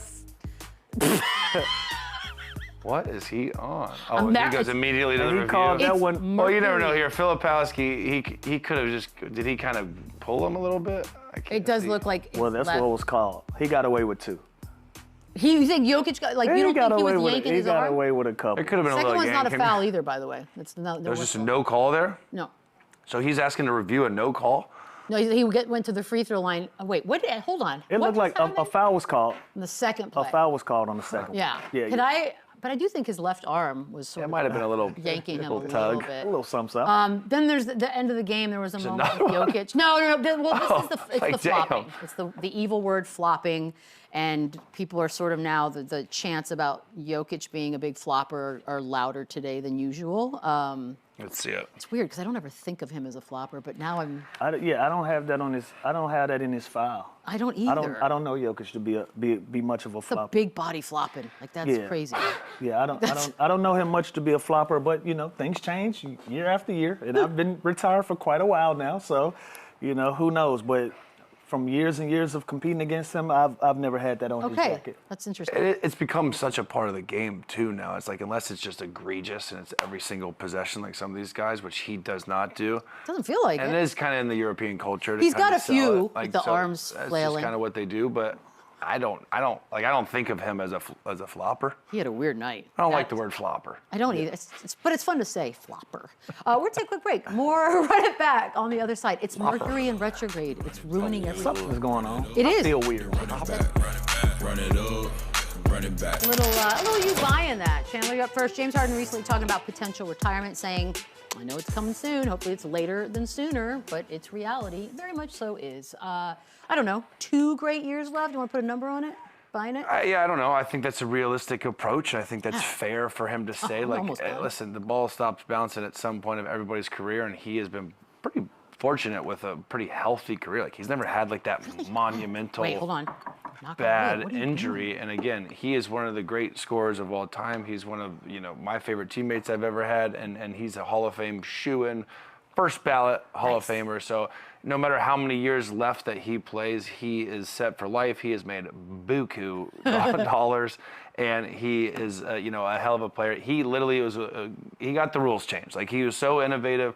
S2: What is he on? Oh, he goes immediately to the review.
S4: Called that one.
S2: Well, you never know here. Filipowski, he could have just. Did he kind of pull him a little bit?
S3: It does look like.
S4: Well, that's what it was called. He got away with 2.
S3: You think Jokic got, like, you don't think he was yanking his arm?
S4: He got away with a couple.
S2: It could have been a
S3: Second
S2: little
S3: one's not a
S2: yank.
S3: foul either, by the way.
S2: There's just a no call there?
S3: No.
S2: So he's asking to review a no call?
S3: No, he went to the free throw line. Oh, wait, hold on.
S4: It looked like a foul was called.
S3: On the second play.
S4: A foul was called on the second.
S3: Yeah.
S4: Yeah.
S3: Can I But I do think his left arm was sort
S2: It
S3: of
S2: might have been a little
S3: yanking him a
S2: little
S3: little
S2: tug.
S3: bit.
S4: A little something.
S3: Then there's the end of the game. There was a moment with Jokic. No. Well, this is
S2: like,
S3: the flopping.
S2: damn.
S3: It's the evil word flopping, and people are sort of now the chants about Jokic being a big flopper are louder today than usual.
S2: Let's see it.
S3: It's weird because I don't ever think of him as a flopper, but now
S4: I don't have that on his. I don't have that in his file.
S3: I don't either.
S4: I don't know Jokic to be much of a
S3: It's a
S4: flopper.
S3: big body flopping. Like that's crazy.
S4: Yeah, I don't know him much to be a flopper, but things change year after year, and I've been retired for quite a while now, so who knows? But from years and years of competing against him, I've never had that on his
S3: Okay,
S4: jacket.
S3: that's interesting.
S2: It's become such a part of the game too now. It's like unless it's just egregious and it's every single possession like some of these guys, which he does not do.
S3: Doesn't feel like
S2: And
S3: it.
S2: it is kind of in the European culture. To
S3: He's
S2: kinda
S3: got a
S2: sell
S3: few
S2: it. Like,
S3: with the
S2: so
S3: arms
S2: that's
S3: flailing.
S2: just kind of what they do, but I don't think of him as a flopper.
S3: He had a weird night.
S2: I don't like the word flopper.
S3: I don't either. But it's fun to say, flopper. We're going to take a quick break. More Run It Back on the other side. It's Mercury in retrograde. It's ruining everything.
S4: Something's going on.
S3: It is.
S4: I feel weird.
S1: Run it up, run it back.
S3: A little you buying that. Chandler, you up first. James Harden recently talking about potential retirement, saying, I know it's coming soon. Hopefully it's later than sooner, but it's reality. Very much so is. I don't know, 2 great years left. You want to put a number on it? Buying it?
S2: Yeah, I don't know. I think that's a realistic approach. I think that's fair for him to say.
S3: I'm
S2: Like,
S3: almost done.
S2: listen, the ball stops bouncing at some point of everybody's career, and he has been pretty fortunate with a pretty healthy career. Like, he's never had like that monumental
S3: Wait, hold on. Knock on wood.
S2: bad
S3: What are you
S2: injury.
S3: doing?
S2: And again, he is one of the great scorers of all time. He's one of my favorite teammates I've ever had, and he's a Hall of Fame shoo-in, first ballot Hall of Famer. So no matter how many years left that he plays, he is set for life. He has made buku dollars, and he is a hell of a player. He literally was he got the rules changed. Like, he was so innovative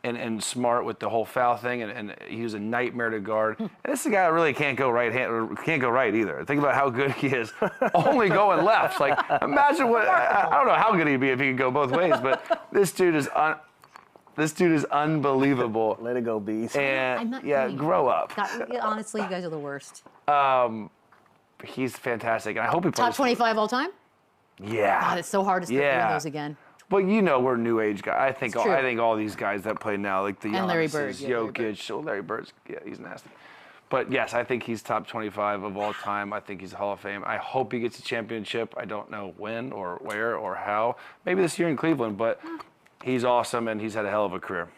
S2: and smart with the whole foul thing, and he was a nightmare to guard. And this is a guy that really can't go right either. Think about how good he is, only going left. Like, imagine what I don't know how good he'd be if he could go both ways, but this dude is unbelievable.
S4: Let it go, Bees.
S2: And
S3: I'm not kidding.
S2: grow up.
S3: Honestly, you guys are the worst.
S2: He's fantastic, and I hope he plays.
S3: Top 25 all time?
S2: Yeah.
S3: God, it's so hard to start doing
S2: Yeah.
S3: those again.
S2: But we're new age guys. I think
S3: It's true.
S2: all these guys that play now, like the
S3: And Larry
S2: Giannis's,
S3: Bird, yeah, Larry Bird.
S2: Jokic, Larry Bird's, he's nasty. But yes, I think he's top 25 of all time. I think he's a Hall of Fame. I hope he gets a championship. I don't know when or where or how. Maybe this year in Cleveland, but he's awesome and he's had a hell of a career.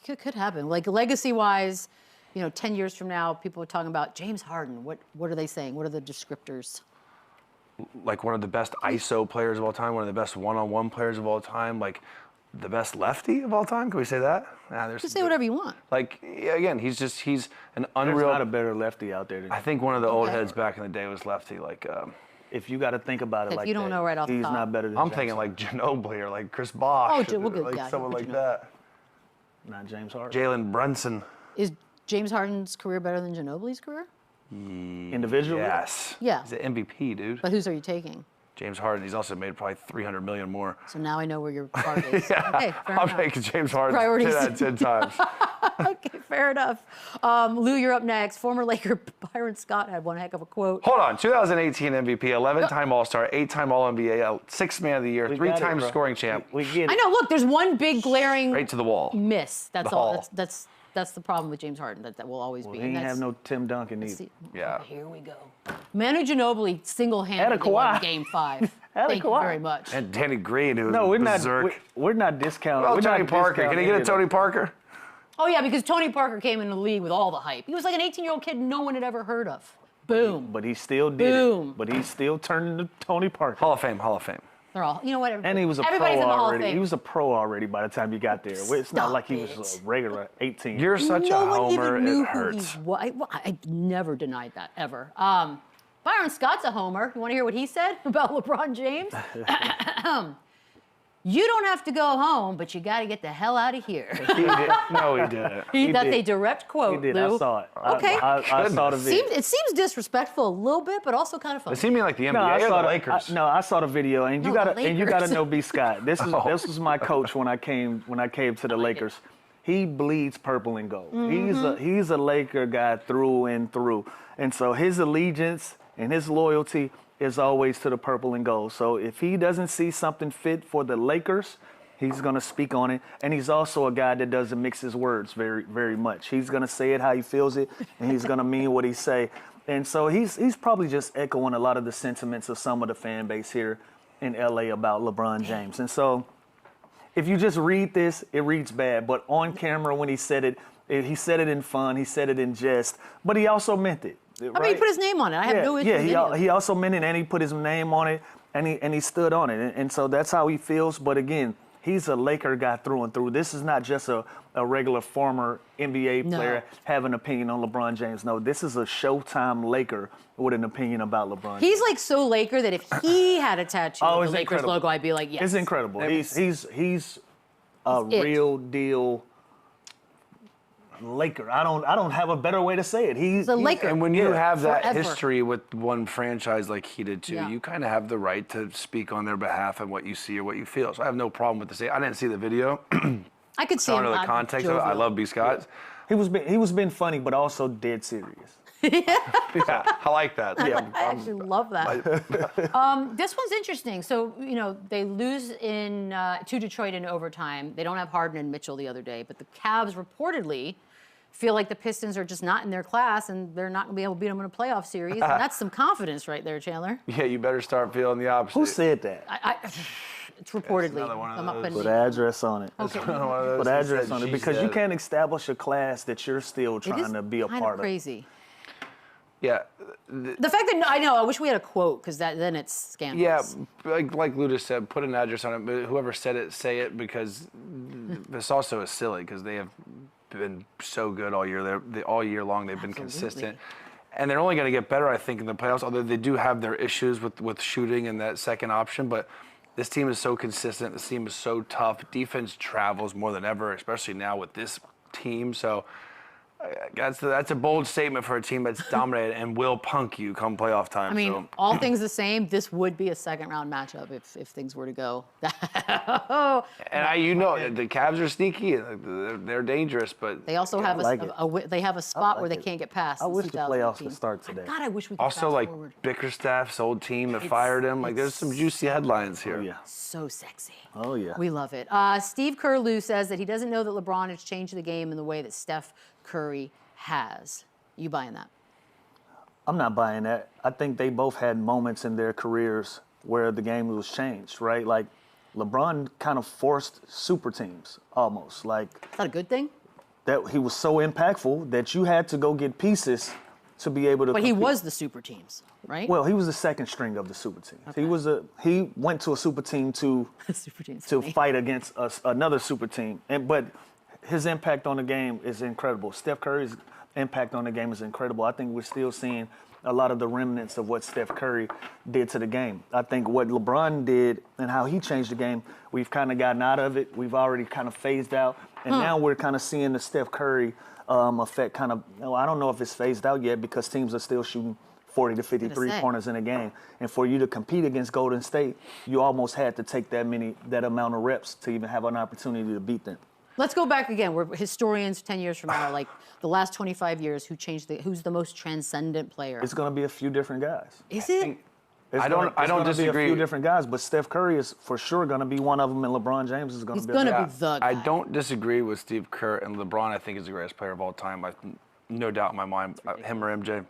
S3: It could happen. Like, legacy-wise, 10 years from now, people are talking about James Harden. What are they saying? What are the descriptors?
S2: Like one of the best ISO players of all time, one of the best one-on-one players of all time, like the best lefty of all time. Can we say that?
S3: You can say whatever you want.
S2: Like, again, he's an
S4: There's
S2: unreal.
S4: not a better lefty out there than
S2: I think one of the old heads back in the day was lefty. Like,
S4: if you got to think about it
S3: If
S4: like
S3: you don't
S4: that,
S3: know right off the
S4: he's
S3: top.
S4: not better than
S2: I'm
S4: James
S2: thinking
S4: Harden.
S2: like Ginobili or like Chris Bosh.
S3: Oh, we'll go,
S2: like
S3: yeah,
S2: someone
S3: we'll
S2: like
S3: go
S2: that.
S4: Not James Harden.
S2: Jalen Brunson.
S3: Is James Harden's career better than Ginobili's career?
S4: Individually?
S2: Yes.
S3: Yeah.
S2: He's an MVP, dude.
S3: But whose are you taking?
S2: James Harden. He's also made probably $300 million more.
S3: So now I know where your heart is. Okay, fair
S2: I'll
S3: enough.
S2: make James Harden
S3: Priorities.
S2: 10 out of 10 times.
S3: Okay, fair enough. Lou, you're up next. Former Laker Byron Scott had one heck of a quote.
S2: Hold on. 2018 MVP, 11-time All-Star, 8-time All-NBA, 6th Man of the Year,
S4: We got it,
S2: 3-time
S4: bro.
S2: scoring champ.
S4: We get it.
S3: I know. Look, there's one big glaring
S2: Right to the wall.
S3: miss. That's
S2: The
S3: all.
S2: hall.
S3: That's the problem with James Harden. That will always
S4: Well,
S3: be.
S4: he
S3: And
S4: ain't
S3: that's-
S4: have no Tim Duncan either.
S3: see-
S2: Yeah.
S3: Here we go. Manu Ginobili single-handedly
S4: Atta Kawhi.
S3: won Game 5.
S4: Atta
S3: Thank you
S4: Kawhi.
S3: very much.
S2: And Danny Green, who
S4: No,
S2: was
S4: we're not.
S2: berserk.
S4: We're not discounting.
S2: Oh,
S4: we're
S2: Tony
S4: not
S2: Parker. Can
S4: discounting
S2: he get a
S4: any of
S2: Tony
S4: that.
S2: Parker?
S3: Oh yeah, because Tony Parker came in the league with all the hype. He was like an 18-year-old kid no one had ever heard of. Boom.
S4: But he still did
S3: Boom.
S4: it. But he still turned into Tony Parker.
S2: Hall of Fame, Hall of Fame.
S3: They're all. You know what?
S4: And he was a pro
S3: everybody's in the Hall of
S4: already.
S3: Fame.
S4: He was a pro already by the time you got there. It's not
S3: Stop
S4: like he
S3: it.
S4: was a regular 18.
S2: You're such
S3: no
S2: a
S3: one
S2: homer,
S3: even knew
S2: it
S3: who
S2: hurts.
S3: he was. I never denied that ever. Byron Scott's a homer. You want to hear what he said about LeBron James? You don't have to go home, but you got to get the hell out of here.
S2: He did. No, he didn't.
S3: That's
S4: did.
S3: a direct quote.
S4: He did.
S3: Lou.
S4: I saw it.
S3: Okay.
S4: I saw the video.
S3: It seems disrespectful a little bit, but also kind of fun.
S2: Does he mean like the NBA
S4: No, I
S2: or
S4: saw
S2: the Lakers?
S4: I saw the video, and you
S3: No, the
S4: gotta
S3: Lakers.
S4: know B. Scott. This was my coach when I came to the Lakers. He bleeds purple and gold. He's a Laker guy through and through, and so his allegiance and his loyalty is always to the purple and gold. So if he doesn't see something fit for the Lakers, he's going to speak on it. And he's also a guy that doesn't mix his words very, very much. He's going to say it how he feels it, and he's going to mean what he say. And so he's probably just echoing a lot of the sentiments of some of the fan base here in LA about LeBron James. And so if you just read this, it reads bad. But on camera when he said it in fun, he said it in jest, but he also meant it.
S3: I mean, he put his name on it. I have no issue with it.
S4: He also meant it, and he put his name on it, and he stood on it. And so that's how he feels. But again, he's a Laker guy through and through. This is not just a regular former NBA player having an opinion on LeBron James. No, this is a Showtime Laker with an opinion about LeBron James.
S3: He's like so Laker that if he had a tattoo of the Lakers
S4: incredible.
S3: logo, I'd be like, yes.
S4: It's incredible. He's a real deal Laker. I don't have a better way to say it. He's
S3: a Laker.
S2: And when you have that
S3: forever.
S2: history with one franchise like he did too,
S3: Yeah.
S2: you kind of have the right to speak on their behalf and what you see or what you feel. So I have no problem with the I didn't see the video.
S3: I could see
S2: I
S3: him.
S2: don't know the context of it. I love B. Scott.
S4: He was being funny, but also dead serious.
S2: Yeah, I like that. Yeah,
S3: I actually love that. This one's interesting. So, they lose to Detroit in overtime. They don't have Harden and Mitchell the other day, but the Cavs reportedly feel like the Pistons are just not in their class and they're not going to be able to beat them in a playoff series. And that's some confidence right there, Chandler.
S2: Yeah, you better start feeling the opposite.
S4: Who said that?
S3: It's reportedly.
S2: another one of those.
S4: Put an address on it.
S3: Okay.
S4: Put an address on it because you can't establish a class that you're still trying to be a part of.
S3: Crazy.
S2: Yeah.
S3: The fact that, I know, I wish we had a quote because then it's scandalous.
S2: Yeah, like Luda said, put an address on it. But whoever said it, say it, because this also is silly because they have been so good all year. All year long they've been consistent. And they're only going to get better, I think, in the playoffs, although they do have their issues with shooting and that second option. But this team is so consistent. This team is so tough. Defense travels more than ever, especially now with this team. So that's a bold statement for a team that's dominated and will punk you come playoff time.
S3: I mean, all things the same, this would be a second-round matchup if things were to go.
S2: And the Cavs are sneaky. They're dangerous, but
S3: they also have they have a spot where they can't get past.
S4: I wish the playoffs would start today.
S3: God, I wish we could
S2: also
S3: fast
S2: like
S3: forward.
S2: Bickerstaff's old team that fired him. Like there's some juicy headlines here.
S4: Oh, yeah.
S3: So sexy.
S4: Oh, yeah.
S3: We love it. Steve Kerr says that he doesn't know that LeBron has changed the game in the way that Steph Curry has. You buying that?
S4: I'm not buying that. I think they both had moments in their careers where the game was changed, right? Like LeBron kind of forced super teams almost. Like
S3: Is that a good thing?
S4: that he was so impactful that you had to go get pieces to be able to
S3: But he
S4: compete.
S3: was the super teams, right?
S4: Well, he was the second string of the super team.
S3: Okay.
S4: He went to a super team to
S3: super teams
S4: to fight against another super team. But his impact on the game is incredible. Steph Curry's impact on the game is incredible. I think we're still seeing a lot of the remnants of what Steph Curry did to the game. I think what LeBron did and how he changed the game, we've kind of gotten out of it. We've already kind of phased out. And now we're kind of seeing the Steph Curry effect kind of, I don't know if it's phased out yet because teams are still shooting 40 to 50 three-pointers in a game. And for you to compete against Golden State, you almost had to take that amount of reps to even have an opportunity to beat them.
S3: Let's go back again. We're historians 10 years from now, like the last 25 years, who's the most transcendent player?
S4: It's going to be a few different guys.
S3: Is it?
S2: I don't disagree.
S4: Be a few different guys, but Steph Curry is for sure going to be one of them, and LeBron James is going to be.
S3: He's going to be the guy.
S2: I don't disagree with Steve Kerr, and LeBron I think is the greatest player of all time. No doubt in my mind, him or MJ.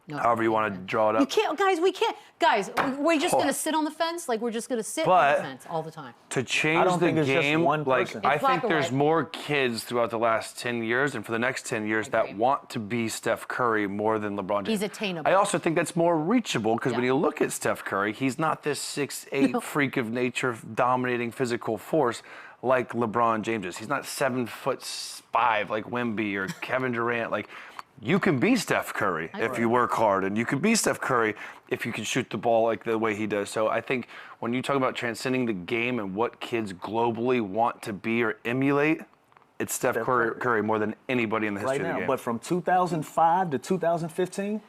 S3: No,
S2: however you want to draw it up.
S3: You can't, guys. We can't, guys. We're just going to sit on the fence, like we're just going to sit on the fence all the time.
S2: To change the game, like I think there's more kids throughout the last 10 years, and for the next 10 years that want to be Steph Curry more than LeBron James.
S3: He's attainable.
S2: I also think that's more reachable because when you look at Steph Curry, he's not this 6'8" freak of nature, dominating physical force like LeBron James is. He's not 7'5" like Wemby or Kevin Durant. Like. You can be Steph Curry if you work hard, and you can be Steph Curry if you can shoot the ball like the way he does. So I think when you talk about transcending the game and what kids globally want to be or emulate, it's Steph Curry more than anybody in the history of the game.
S4: But from 2005 to 2015,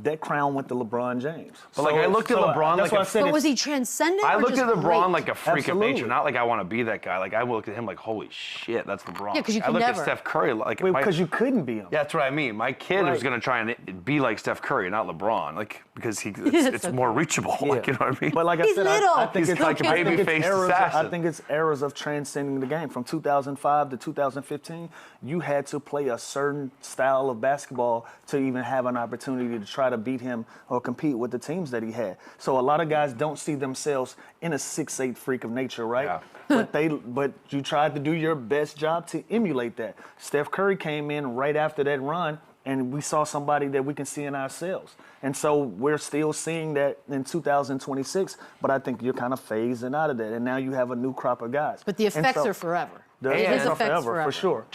S4: that crown went to LeBron James.
S2: But I looked at LeBron
S4: that's
S2: like
S4: why I said
S3: But was he transcendent?
S2: I
S3: or
S2: looked
S3: just
S2: at LeBron
S3: great?
S2: like a freak
S4: Absolutely.
S2: of nature, not like I want to be that guy. Like I looked at him like, holy shit, that's LeBron.
S3: Yeah, 'cause you
S2: I
S3: can
S2: looked
S3: never.
S2: at Steph Curry like
S4: because you couldn't be him.
S2: Yeah, that's what I mean. My kid was
S4: Right.
S2: gonna try and be like Steph Curry, not LeBron, like because it's
S3: so
S2: more reachable. Like, you know what I mean?
S4: But like I
S3: He's
S4: said,
S3: little.
S4: I think
S2: He's
S4: it's
S2: like a
S4: I think it's
S2: baby-faced
S4: eras.
S2: assassin.
S4: I think it's eras of transcending the game. From 2005 to 2015, you had to play a certain style of basketball to even have an opportunity to try to beat him or compete with the teams that he had. So a lot of guys don't see themselves in a 6'8" freak of nature, right?
S2: Yeah.
S4: But you tried to do your best job to emulate that. Steph Curry came in right after that run, and we saw somebody that we can see in ourselves. And so we're still seeing that in 2026, but I think you're kind of phasing out of that, and now you have a new crop of guys.
S3: But the
S4: And
S3: effects
S4: so-
S3: are forever.
S4: The
S3: His
S4: effects are
S3: effects forever.
S4: for sure.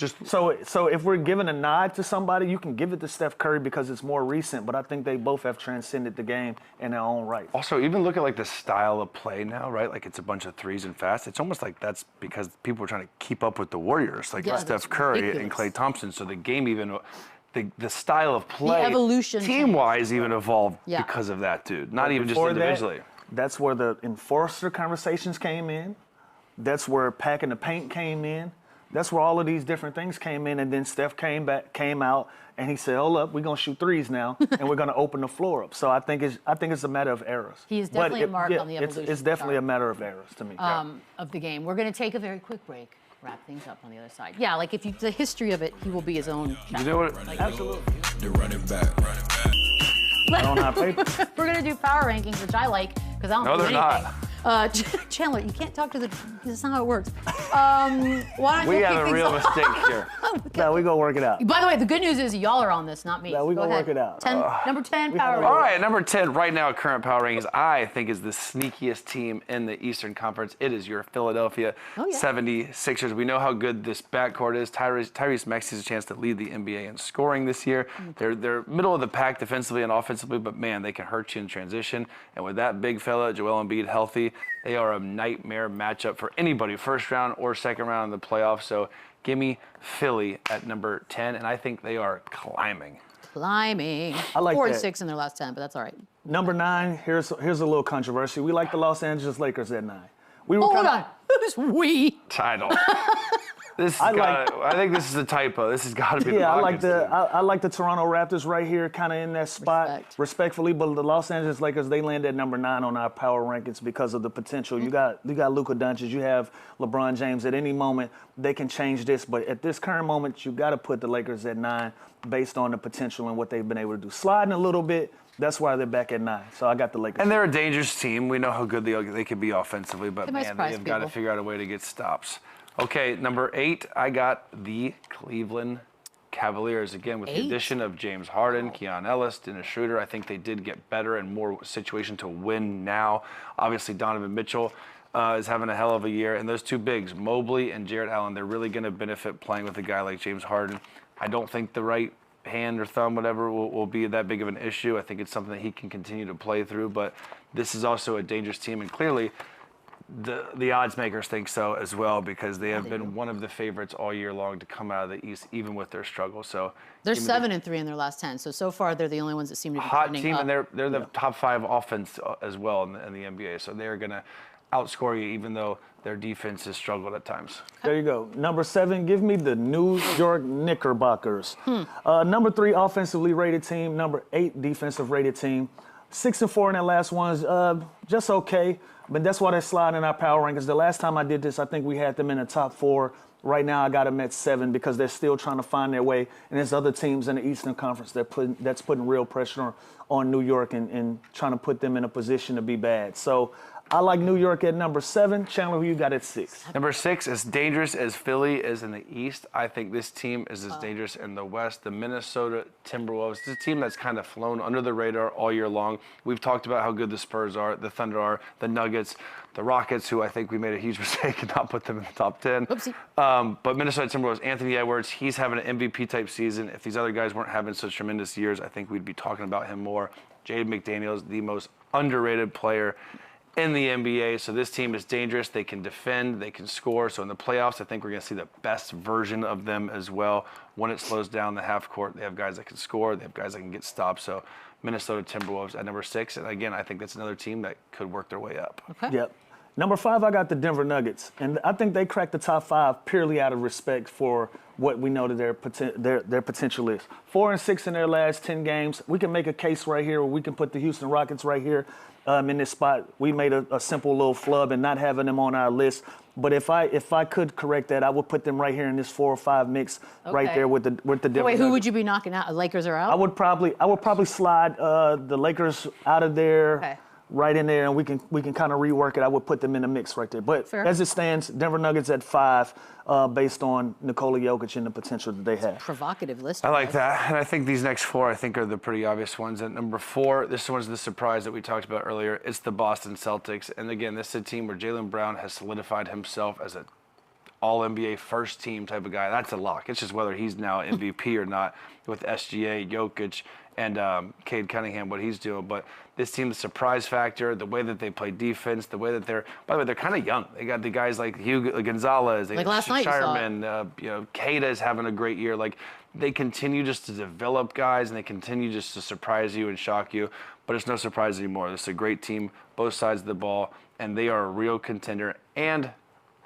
S4: So if we're giving a nod to somebody, you can give it to Steph Curry because it's more recent, but I think they both have transcended the game in their own right.
S2: Also, even look at like the style of play now, right? Like it's a bunch of threes and fast. It's almost like that's because people are trying to keep up with the Warriors, like
S3: Yeah,
S2: Steph
S3: that's
S2: Curry and
S3: ridiculous.
S2: Klay Thompson. So the game even, the style of play,
S3: evolution
S2: team-wise, even evolved
S3: Yeah.
S2: because of that, dude. Not even just
S4: Before that,
S2: individually.
S4: that's where the enforcer conversations came in. That's where packing the paint came in. That's where all of these different things came in, and then Steph came out, and he said, "Hold up, we're gonna shoot threes now, and we're gonna open the floor up." So I think it's a matter of eras.
S3: He is
S4: But
S3: definitely a mark on the evolution
S4: It's definitely
S3: chart.
S4: a matter of eras to me.
S3: Of the game. We're going to take a very quick break, wrap things up on the other side. Yeah, like if you the history of it, he will be his own chapter.
S2: You know what?
S4: Absolutely.
S1: The running back.
S4: On our paper.
S3: We're going to do power rankings, which I like because I don't
S2: No,
S3: do
S2: they're
S3: anything.
S2: not.
S3: Chandler, you can't talk to the. That's not how it works. Why don't
S2: We
S3: you
S2: have
S3: kick
S2: a
S3: things
S2: real
S3: off?
S2: mistake here.
S4: No, we gonna work it out.
S3: By the way, the good news is y'all are on this, not me.
S4: Yeah, we
S3: Go
S4: gonna
S3: ahead.
S4: work it out.
S3: Number 10,
S4: we
S3: power
S4: have
S3: rankings.
S2: All right, number 10 right now, current power rankings, I think is the sneakiest team in the Eastern Conference. It is your Philadelphia
S3: Oh, yeah.
S2: 76ers. We know how good this backcourt is. Tyrese Maxey has a chance to lead the NBA in scoring this year. They're middle of the pack defensively and offensively, but man, they can hurt you in transition. And with that big fella, Joel Embiid, healthy, they are a nightmare matchup for anybody, first round or second round in the playoffs. So give me Philly at number 10, and I think they are climbing.
S3: Climbing.
S4: I like
S3: 4 and
S4: that.
S3: 6 in their last 10, but that's all right.
S4: Number 9. Here's a little controversy. We like the Los Angeles Lakers at 9. We were
S3: Hold
S4: kinda-
S3: on. Who's we?
S2: Title. This
S4: I
S2: is I think this is a typo. This has got to be the
S4: Yeah, I
S2: Rockets.
S4: I like the Toronto Raptors right here, kind of in that spot,
S3: Respect.
S4: respectfully. But the Los Angeles Lakers, they land at number 9 on our power rankings because of the potential. You got Luka Doncic, you have LeBron James. At any moment, they can change this. But at this current moment, you got to put the Lakers at 9 based on the potential and what they've been able to do. Sliding a little bit. That's why they're back at 9. So I got the Lakers.
S2: And they're a dangerous team. We know how good they could be offensively, but
S3: They might
S2: man,
S3: surprise
S2: they've got to
S3: people.
S2: figure out a way to get stops. Okay, number 8, I got the Cleveland Cavaliers. Again, with the
S3: 8?
S2: addition of James Harden, Keon Ellis, Dennis Schroeder, I think they did get better and more situation to win now. Obviously, Donovan Mitchell is having a hell of a year. And those two bigs, Mobley and Jarrett Allen, they're really going to benefit playing with a guy like James Harden. I don't think the right hand or thumb, whatever, will be that big of an issue. I think it's something that he can continue to play through. But this is also a dangerous team. And clearly, the odds makers think so as well because they have been one of the favorites all year long to come out of the East, even with their struggle. So
S3: They're
S2: give me
S3: 7 and 3 in their last 10. So far they're the only ones that seem to be
S2: hot
S3: trending
S2: team,
S3: up.
S2: and they're the top 5 offense as well in the NBA. So they're going to outscore you, even though their defense has struggled at times.
S4: There you go. Number 7, give me the New York Knickerbockers. Number 3, offensively rated team. Number 8, defensive rated team. 6 and 4 in their last ones, just okay. But that's why they're sliding in our power rankings. The last time I did this, I think we had them in the top 4. Right now, I got them at 7 because they're still trying to find their way. And there's other teams in the Eastern Conference that's putting real pressure on New York and trying to put them in a position to be bad. So I like New York at number 7. Chandler, who you got at 6?
S2: Number 6, as dangerous as Philly is in the East, I think this team is as dangerous in the West. The Minnesota Timberwolves. It's a team that's kind of flown under the radar all year long. We've talked about how good the Spurs are, the Thunder are, the Nuggets, the Rockets, who I think we made a huge mistake and not put them in the top 10.
S3: Oopsie.
S2: But Minnesota Timberwolves, Anthony Edwards, he's having an MVP-type season. If these other guys weren't having such tremendous years, I think we'd be talking about him more. Jaden McDaniels, the most underrated player in the NBA. So this team is dangerous. They can defend, they can score. So in the playoffs, I think we're going to see the best version of them as well. When it slows down the half court, they have guys that can score. They have guys that can get stopped. So Minnesota Timberwolves at number 6. And again, I think that's another team that could work their way up.
S3: Okay.
S4: Yep. Number 5, I got the Denver Nuggets. And I think they cracked the top 5 purely out of respect for what we know that their potential is. 4-6 in their last 10 games. We can make a case right here, or we can put the Houston Rockets right here in this spot. We made a simple little flub and not having them on our list. But if I could correct that, I would put them right here in this 4 or 5 mix right there with the Denver
S3: Wait, who
S4: Nuggets.
S3: would you be knocking out? Lakers are out?
S4: I would probably slide the Lakers out of there.
S3: Okay.
S4: Right in there, and we can kind of rework it. I would put them in the mix right there. But as it stands, Denver Nuggets at 5, based on Nikola Jokic and the potential that they have.
S3: Provocative list.
S2: I like that. And I think these next 4, I think, are the pretty obvious ones. At number 4, this one's the surprise that we talked about earlier. It's the Boston Celtics. And again, this is a team where Jaylen Brown has solidified himself as a all-NBA first team type of guy. That's a lock. It's just whether he's now MVP or not with SGA, Jokic, and Cade Cunningham, what he's doing. But this team, the surprise factor, the way that they play defense, the way that by the way, they're kind of young. They got the guys like Hugo Gonzalez,
S3: like last night,
S2: Shireman, Cade is having a great year. Like, they continue just to develop guys, and they continue just to surprise you and shock you. But it's no surprise anymore. This is a great team, both sides of the ball, and they are a real contender. And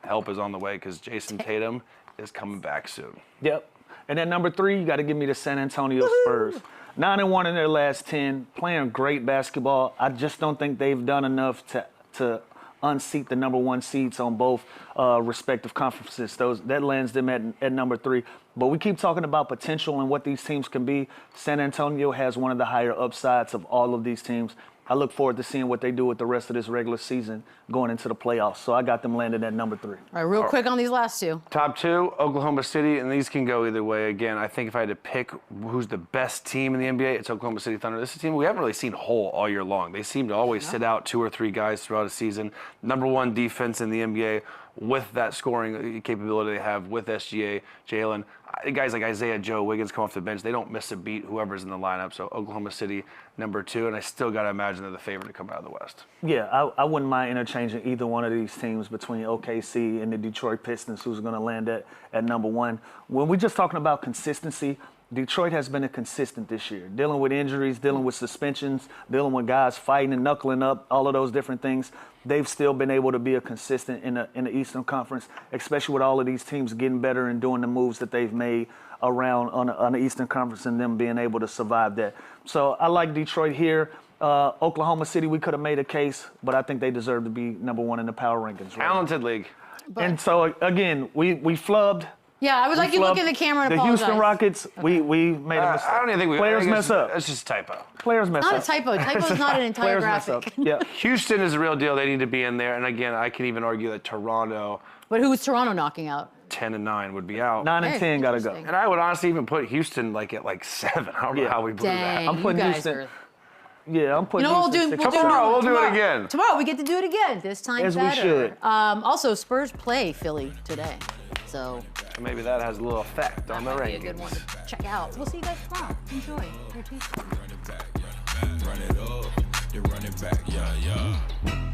S2: help is on the way because Jayson Tatum is coming back soon.
S4: Yep. And then number 3, you got to give me the San Antonio Spurs. 9-1 in their last 10, playing great basketball. I just don't think they've done enough to unseat the number 1 seeds on both respective conferences. That lands them at number 3. But we keep talking about potential and what these teams can be. San Antonio has one of the higher upsides of all of these teams. I look forward to seeing what they do with the rest of this regular season going into the playoffs. So I got them landed at number 3.
S3: All right, real quick on these last 2.
S2: Top 2, Oklahoma City, and these can go either way. Again, I think if I had to pick who's the best team in the NBA, it's Oklahoma City Thunder. This is a team we haven't really seen whole all year long. They seem to always sit out 2 or 3 guys throughout a season. Number 1 defense in the NBA with that scoring capability they have with SGA, Jaylen. Guys like Isaiah Joe, Wiggins come off the bench. They don't miss a beat, whoever's in the lineup. So Oklahoma City, number 2, and I still got to imagine they're the favorite to come out of the West.
S4: Yeah, I wouldn't mind interchanging either one of these teams between OKC and the Detroit Pistons, who's going to land at number 1. When we're just talking about consistency, Detroit has been consistent this year, dealing with injuries, dealing with suspensions, dealing with guys fighting and knuckling up, all of those different things. They've still been able to be a consistent in the Eastern Conference, especially with all of these teams getting better and doing the moves that they've made around on the Eastern Conference and them being able to survive that. So I like Detroit here. Oklahoma City, we could have made a case, but I think they deserve to be number 1 in the power rankings. Right?
S2: Talented league.
S4: And so, again, we flubbed.
S3: Yeah, I would like you to look in the camera and
S4: the
S3: apologize.
S4: Houston Rockets, we made a mistake.
S2: I don't even think
S4: Players mess up.
S2: It's just a typo.
S4: Players mess up.
S3: Not a typo. Typo's not an entire
S4: Players mess up.
S3: graphic.
S4: Yeah.
S2: Houston is a real deal. They need to be in there. And again, I can even argue that Toronto,
S3: But who is Toronto knocking out?
S2: 10 and 9 would be out.
S4: 9 and
S3: Hey,
S4: 10 got to go.
S3: interesting.
S2: And I would honestly even put Houston at 7. I don't know how we blew
S3: Dang,
S2: that.
S4: I'm putting
S3: you guys
S4: Houston-
S3: are...
S4: Yeah, I'm putting
S3: You know what we'll
S4: Houston
S3: do?
S4: 6.
S2: Tomorrow, we'll do it again.
S3: Tomorrow we get to do it again. This time
S4: As we
S3: better.
S4: should.
S3: Also, Spurs play Philly today, so
S2: Maybe that has a little effect on the
S3: might be a good one
S2: rankings.
S3: to check out. We'll see you guys tomorrow. Enjoy your Tuesday.
S1: Run it up, then run it back, yeah, yeah.